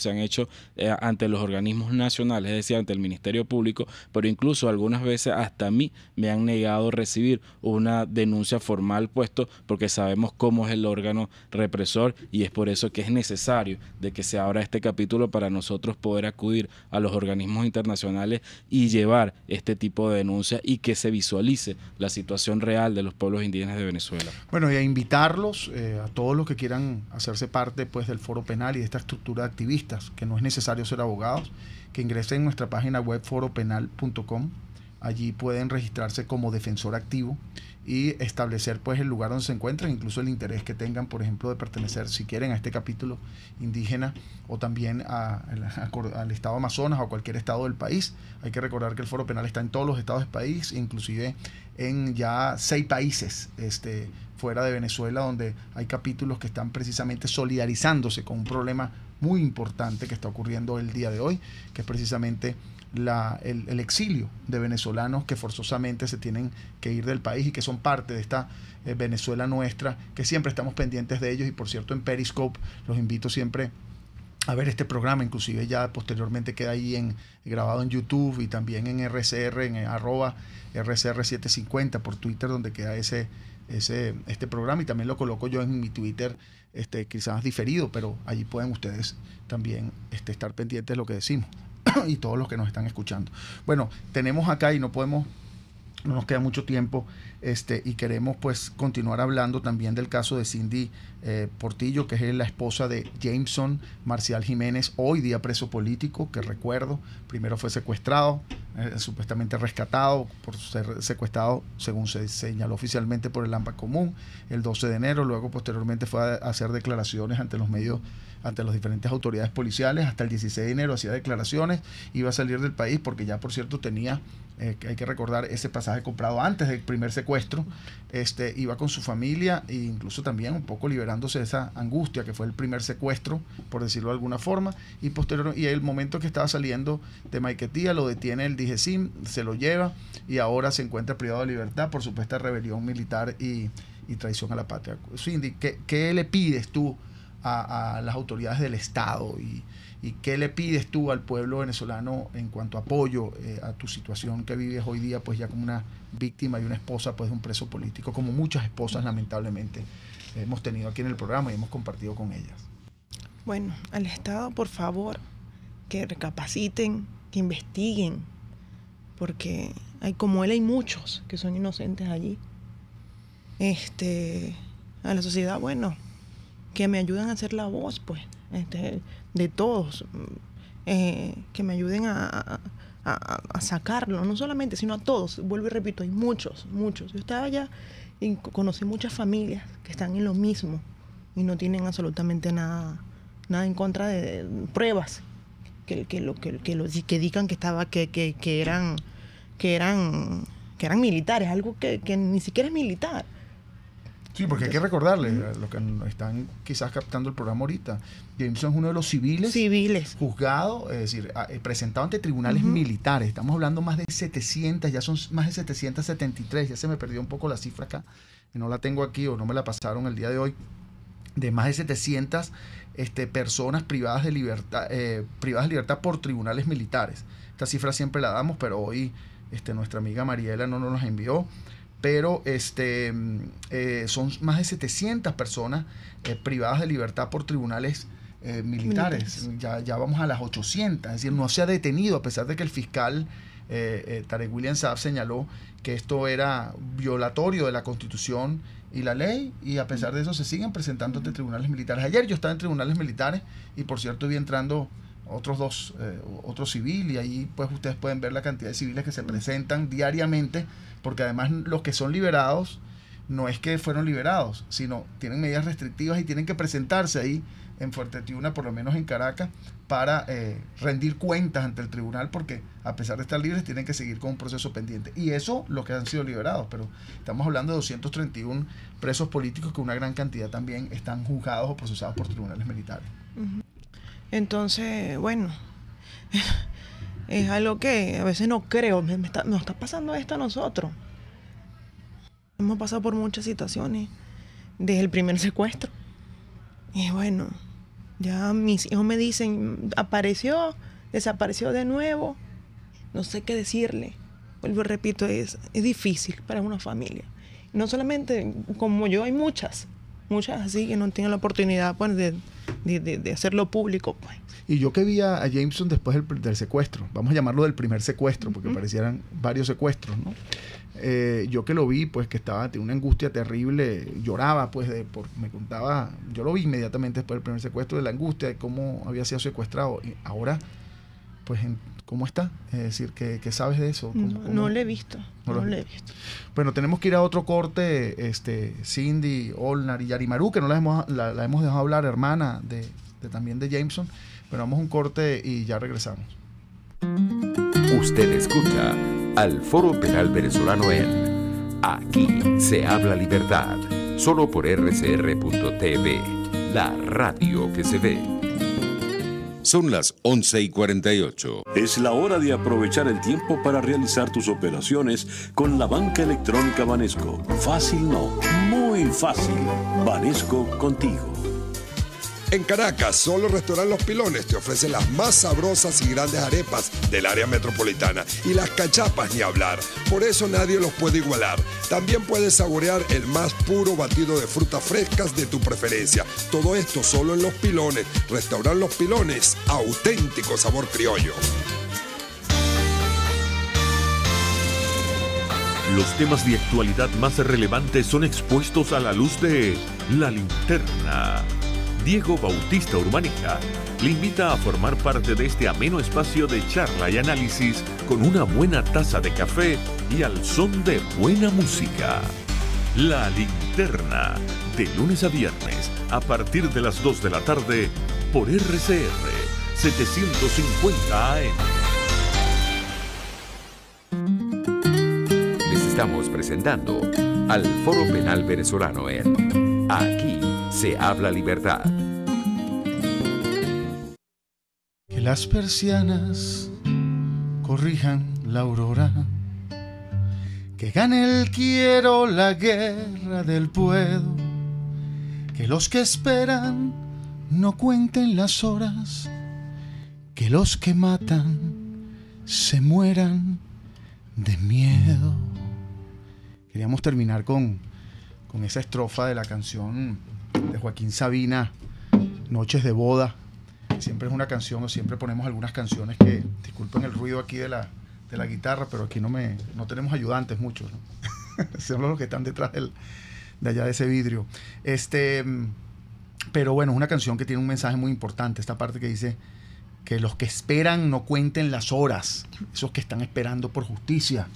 ante los organismos nacionales, es decir, ante el Ministerio Público, pero incluso algunas veces hasta a mí me han negado recibir una denuncia formal, puesto porque sabemos cómo es el órgano represor, y es por eso que es necesario de que se abra este capítulo para nosotros poder acudir a los organismos internacionales y llevar este tipo de denuncias y que se visualice la situación real de los pueblos indígenas de Venezuela. Bueno, y a invitarlos a todos los que quieran hacerse parte pues del Foro Penal y de esta estructura de activistas, que no es necesario ser abogados, que ingresen en nuestra página web foropenal.com. Allí pueden registrarse como defensor activo y establecer pues el lugar donde se encuentran, incluso el interés que tengan, por ejemplo, de pertenecer, si quieren, a este capítulo indígena o también al estado de Amazonas o a cualquier estado del país. Hay que recordar que el Foro Penal está en todos los estados del país, inclusive en ya 6 países fuera de Venezuela, donde hay capítulos que están precisamente solidarizándose con un problema muy importante que está ocurriendo el día de hoy, que es precisamente el exilio de venezolanos que forzosamente se tienen que ir del país y que son parte de esta Venezuela nuestra, que siempre estamos pendientes de ellos. Y por cierto, en Periscope los invito siempre a ver este programa, inclusive ya posteriormente queda ahí grabado en YouTube y también en RCR, en @RCR750 por Twitter, donde queda este programa, y también lo coloco yo en mi Twitter, quizás diferido, pero allí pueden ustedes también estar pendientes de lo que decimos y todos los que nos están escuchando. Bueno, tenemos acá y no nos queda mucho tiempo, y queremos pues continuar hablando también del caso de Cindy Portillo, que es la esposa de Jameson Marcial Jiménez, hoy día preso político, que recuerdo, primero fue secuestrado, supuestamente rescatado por ser secuestrado, según se señaló oficialmente, por el AMPA Común el 12 de enero, luego posteriormente fue a hacer declaraciones ante los medios, ante las diferentes autoridades policiales. Hasta el 16 de enero hacía declaraciones, iba a salir del país porque ya, por cierto, tenía, hay que recordar, ese pasaje comprado antes del primer secuestro. Iba con su familia e incluso también un poco liberándose de esa angustia que fue el primer secuestro, por decirlo de alguna forma, y posterior, y el momento que estaba saliendo de Maiquetía lo detiene el DGCIM, se lo lleva y ahora se encuentra privado de libertad por supuesta rebelión militar y traición a la patria. Cindy, ¿qué le pides tú a las autoridades del Estado y qué le pides tú al pueblo venezolano en cuanto a apoyo a tu situación que vives hoy día, pues ya como una víctima y una esposa pues de un preso político, como muchas esposas lamentablemente hemos tenido aquí en el programa y hemos compartido con ellas? Bueno, al Estado, por favor, que recapaciten, que investiguen, porque como él hay muchos que son inocentes allí. A la sociedad, bueno, que me ayuden a hacer la voz, pues, de todos, que me ayuden a sacarlo, no solamente, sino a todos. Vuelvo y repito, hay muchos. Yo estaba allá y conocí muchas familias que están en lo mismo y no tienen absolutamente nada en contra de pruebas que digan que eran militares, algo que ni siquiera es militar. Sí, porque hay que recordarle a los que están quizás captando el programa ahorita, Jameson es uno de los civiles juzgado, es decir, presentado ante tribunales militares. Estamos hablando más de 700, ya son más de 773, ya se me perdió un poco la cifra acá, y no la tengo aquí o no me la pasaron el día de hoy, de más de 700 personas privadas de libertad por tribunales militares. Esta cifra siempre la damos, pero hoy nuestra amiga Mariela no nos la envió. Pero son más de 700 personas privadas de libertad por tribunales militares. Ya vamos a las 800. Es decir, no se ha detenido, a pesar de que el fiscal Tarek William Saab señaló que esto era violatorio de la Constitución y la ley, y a pesar de eso se siguen presentando ante tribunales militares. Ayer yo estaba en tribunales militares y, por cierto, vi entrando otro civil, y ahí pues ustedes pueden ver la cantidad de civiles que se presentan diariamente, porque además los que son liberados no es que fueron liberados, sino tienen medidas restrictivas y tienen que presentarse ahí en Fuerte Tiuna, por lo menos en Caracas, para rendir cuentas ante el tribunal, porque a pesar de estar libres tienen que seguir con un proceso pendiente. Y eso los que han sido liberados, pero estamos hablando de 231 presos políticos, que una gran cantidad también están juzgados o procesados por tribunales militares. Entonces, bueno, es algo que a veces no creo, nos está pasando esto a nosotros. Hemos pasado por muchas situaciones desde el primer secuestro. Y bueno, ya mis hijos me dicen, desapareció de nuevo, no sé qué decirle. Vuelvo y repito, es difícil para una familia. No solamente como yo, hay muchas así que no tienen la oportunidad pues, de hacerlo público. Pues. Y yo que vi a Jameson después del secuestro, vamos a llamarlo del primer secuestro, porque parecieran varios secuestros, ¿no? Yo que lo vi, pues que tenía una angustia terrible, lloraba, pues, me contaba, yo lo vi inmediatamente después del primer secuestro, de la angustia de cómo había sido secuestrado. Y ahora, pues, ¿cómo está? Es decir, ¿qué sabes de eso? No lo he visto. No lo he visto. Bueno, tenemos que ir a otro corte. Cindy, Olnar y Yarimaru, que no la hemos dejado hablar, hermana también de Jameson. Pero vamos a un corte y ya regresamos. Usted escucha al Foro Penal Venezolano en Aquí se habla libertad, solo por rcr.tv, la radio que se ve. Son las 11:48. Es la hora de aprovechar el tiempo para realizar tus operaciones con la banca electrónica Banesco. Fácil no, muy fácil. Banesco contigo. En Caracas, solo Restaurant Los Pilones te ofrece las más sabrosas y grandes arepas del área metropolitana, y las cachapas ni hablar, por eso nadie los puede igualar. También puedes saborear el más puro batido de frutas frescas de tu preferencia. Todo esto solo en Los Pilones. Restaurant Los Pilones, auténtico sabor criollo. Los temas de actualidad más relevantes son expuestos a la luz de La Linterna. Diego Bautista Urbaneja le invita a formar parte de este ameno espacio de charla y análisis con una buena taza de café y al son de buena música. La Linterna, de lunes a viernes, a partir de las 2 de la tarde, por RCR 750 AM. Les estamos presentando al Foro Penal Venezolano en Aquí se habla libertad. Que las persianas corrijan la aurora, que gane el quiero la guerra del puedo, que los que esperan no cuenten las horas, que los que matan se mueran de miedo. Queríamos terminar con esa estrofa de la canción de Joaquín Sabina, Noches de Boda. Siempre es una canción, o siempre ponemos algunas canciones que, disculpen el ruido aquí de la guitarra, pero aquí no tenemos ayudantes muchos, ¿no? Son los que están detrás de allá de ese vidrio. Pero bueno, es una canción que tiene un mensaje muy importante. Esta parte que dice que los que esperan no cuenten las horas. Esos que están esperando por justicia.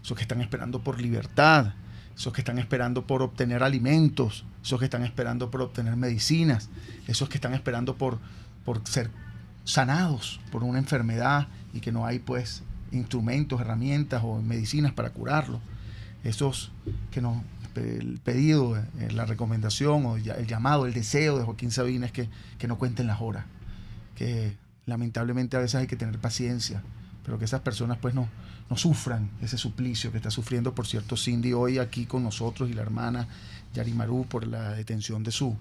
Esos que están esperando por libertad. Esos que están esperando por obtener alimentos. Esos que están esperando por obtener medicinas. Esos que están esperando por ser sanados por una enfermedad y que no hay pues instrumentos, herramientas o medicinas para curarlo. Esos que no, el pedido, la recomendación o el llamado, el deseo de Joaquín Sabina es que no cuenten las horas, que lamentablemente a veces hay que tener paciencia, pero que esas personas pues no sufran ese suplicio que está sufriendo, por cierto, Cindy hoy aquí con nosotros y la hermana Yarimaru por la detención de su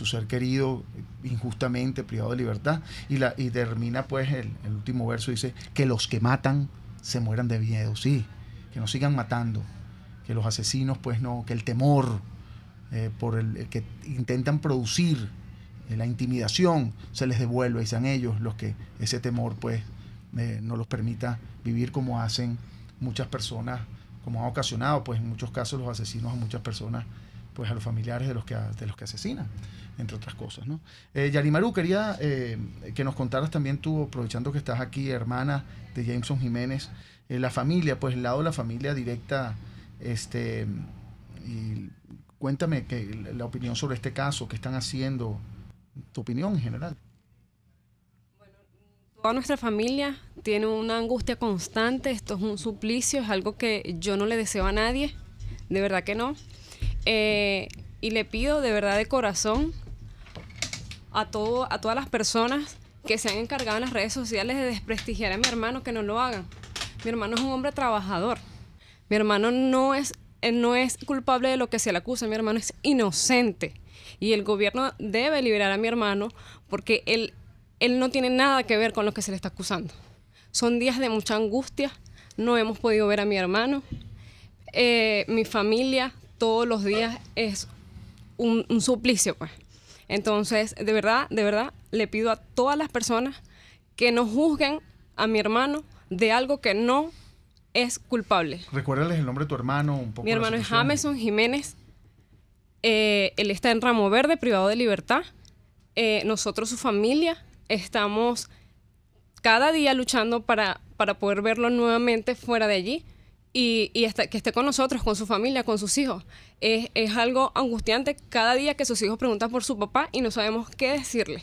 ser querido injustamente privado de libertad, y termina pues el último verso, dice que los que matan se mueran de miedo, sí, que no sigan matando, que los asesinos pues no, que el temor por el que intentan producir la intimidación se les devuelva y sean ellos los que ese temor pues no los permita vivir como hacen muchas personas, como ha ocasionado pues en muchos casos los asesinos a muchas personas, pues a los familiares de los que asesinan, entre otras cosas, ¿no? Yarimaru, quería que nos contaras también tú, aprovechando que estás aquí, hermana de Jameson Jiménez, la familia, pues el lado de la familia directa, y cuéntame la opinión sobre este caso, qué están haciendo, tu opinión en general. Toda nuestra familia tiene una angustia constante, esto es un suplicio, es algo que yo no le deseo a nadie, de verdad que no. Y le pido de verdad de corazón a todas las personas que se han encargado en las redes sociales de desprestigiar a mi hermano, que no lo hagan. Mi hermano es un hombre trabajador. Mi hermano no es culpable de lo que se le acusa. Mi hermano es inocente. Y el gobierno debe liberar a mi hermano porque él no tiene nada que ver con lo que se le está acusando. Son días de mucha angustia. No hemos podido ver a mi hermano. Mi familia todos los días es un suplicio, pues. Entonces, de verdad, le pido a todas las personas que no juzguen a mi hermano de algo que no es culpable. Recuérdales el nombre de tu hermano un poco. Mi hermano es Jameson Jiménez. Él está en Ramo Verde, privado de libertad. Nosotros, su familia, estamos cada día luchando para poder verlo nuevamente fuera de allí. Y que esté con nosotros, con su familia, con sus hijos. Es algo angustiante cada día que sus hijos preguntan por su papá y no sabemos qué decirle.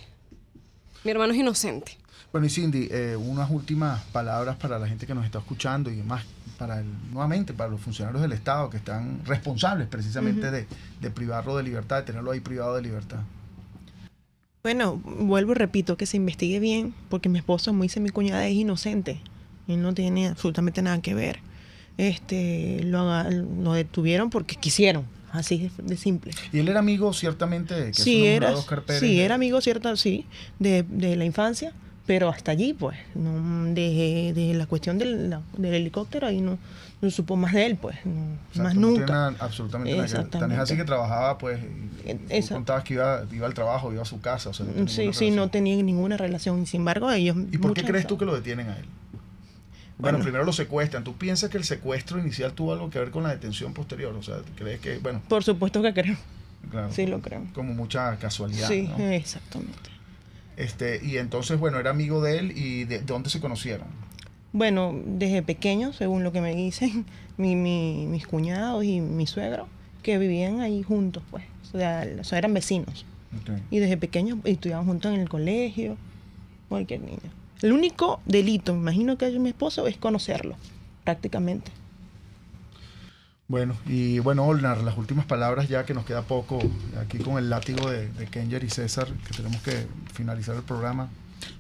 Mi hermano es inocente. Bueno, y Cindy, unas últimas palabras para la gente que nos está escuchando y más nuevamente para los funcionarios del Estado que están responsables precisamente de privarlo de libertad, de tenerlo ahí privado de libertad. Bueno, vuelvo y repito, que se investigue bien, porque mi esposo, como dice mi cuñada, es inocente. Él no tiene absolutamente nada que ver. Lo detuvieron porque quisieron, así de simple. ¿Y él era amigo ciertamente? Sí, era amigo de la infancia, pero hasta allí pues, de la cuestión del helicóptero ahí no supo más de él pues, más nunca. No tiene absolutamente nada. Tan es así que trabajaba pues, tú contabas que iba al trabajo, iba a su casa. O sea, no tenía ninguna relación, sin embargo ellos... ¿Y por qué crees tú que lo detienen a él? Bueno, primero lo secuestran. ¿Tú piensas que el secuestro inicial tuvo algo que ver con la detención posterior? O sea, ¿crees que, bueno? Por supuesto que creo. Claro, sí, lo creo. Como mucha casualidad, sí, ¿no? Exactamente. Y entonces, bueno, era amigo de él. ¿Y de dónde se conocieron? Bueno, desde pequeños, según lo que me dicen, mis cuñados y mi suegro, que vivían ahí juntos, pues. O sea, eran vecinos. Okay. Y desde pequeños estudiaban juntos en el colegio, cualquier niño. El único delito, me imagino que es mi esposo, es conocerlo, prácticamente. Bueno, y bueno, Olnar, las últimas palabras ya que nos queda poco, aquí con el látigo de Kenger y César, que tenemos que finalizar el programa.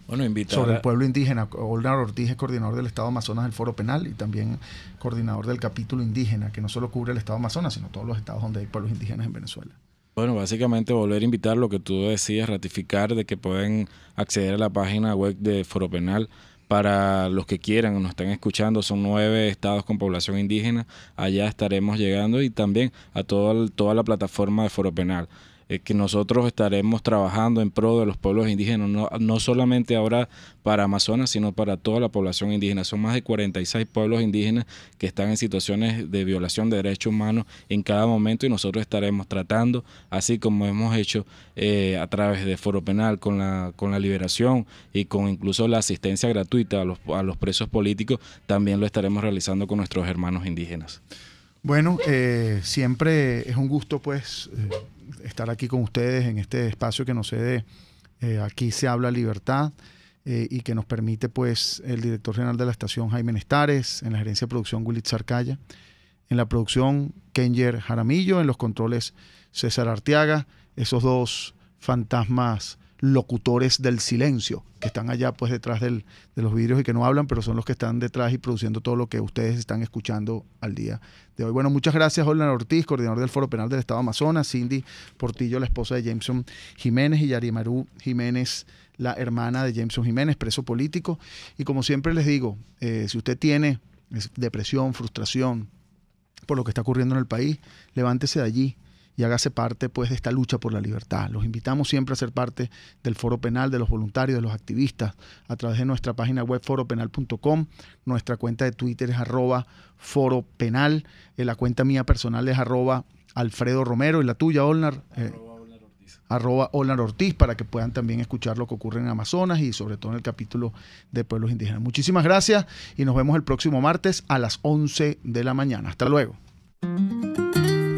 Bueno, sobre el pueblo indígena. Olnar Ortiz es coordinador del Estado Amazonas del Foro Penal y también coordinador del capítulo indígena, que no solo cubre el Estado Amazonas, sino todos los estados donde hay pueblos indígenas en Venezuela. Bueno, básicamente volver a invitar lo que tú decías, ratificar de que pueden acceder a la página web de Foro Penal para los que quieran o nos están escuchando. Son 9 estados con población indígena. Allá estaremos llegando y también a toda la plataforma de Foro Penal. que nosotros estaremos trabajando en pro de los pueblos indígenas, no solamente ahora para Amazonas, sino para toda la población indígena. Son más de 46 pueblos indígenas que están en situaciones de violación de derechos humanos en cada momento, y nosotros estaremos tratando, así como hemos hecho a través de Foro Penal con la liberación y con incluso la asistencia gratuita a los presos políticos, también lo estaremos realizando con nuestros hermanos indígenas. Bueno, siempre es un gusto pues estar aquí con ustedes en este espacio que nos cede Aquí se habla libertad, y que nos permite pues el director general de la estación, Jaime Nestares, en la gerencia de producción, Willy Zarcaya, en la producción, Kenyer Jaramillo, en los controles, César Arteaga, esos dos fantasmas locutores del silencio que están allá pues detrás de los vidrios y que no hablan, pero son los que están detrás y produciendo todo lo que ustedes están escuchando al día de hoy. Bueno, muchas gracias, Olnar Ortiz, coordinador del Foro Penal del Estado de Amazonas, Cindy Portillo, la esposa de Jameson Jiménez, y Yarimaru Jiménez, la hermana de Jameson Jiménez, preso político. Y como siempre les digo, si usted tiene depresión, frustración por lo que está ocurriendo en el país, levántese de allí y hágase parte pues de esta lucha por la libertad. Los invitamos siempre a ser parte del Foro Penal, de los voluntarios, de los activistas, a través de nuestra página web foropenal.com. Nuestra cuenta de Twitter es @foropenal. La cuenta mía personal es @Alfredo Romero, y la tuya, Olnar, @Olnar Ortiz, para que puedan también escuchar lo que ocurre en Amazonas y sobre todo en el capítulo de pueblos indígenas. Muchísimas gracias y nos vemos el próximo martes a las 11 de la mañana. Hasta luego.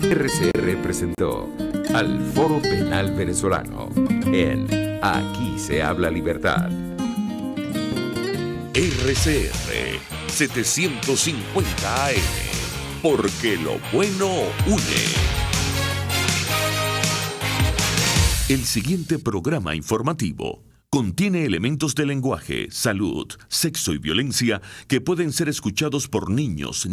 RCR presentó al Foro Penal Venezolano en Aquí se habla libertad. RCR 750 AM, porque lo bueno une. El siguiente programa informativo contiene elementos de lenguaje, salud, sexo y violencia que pueden ser escuchados por niños,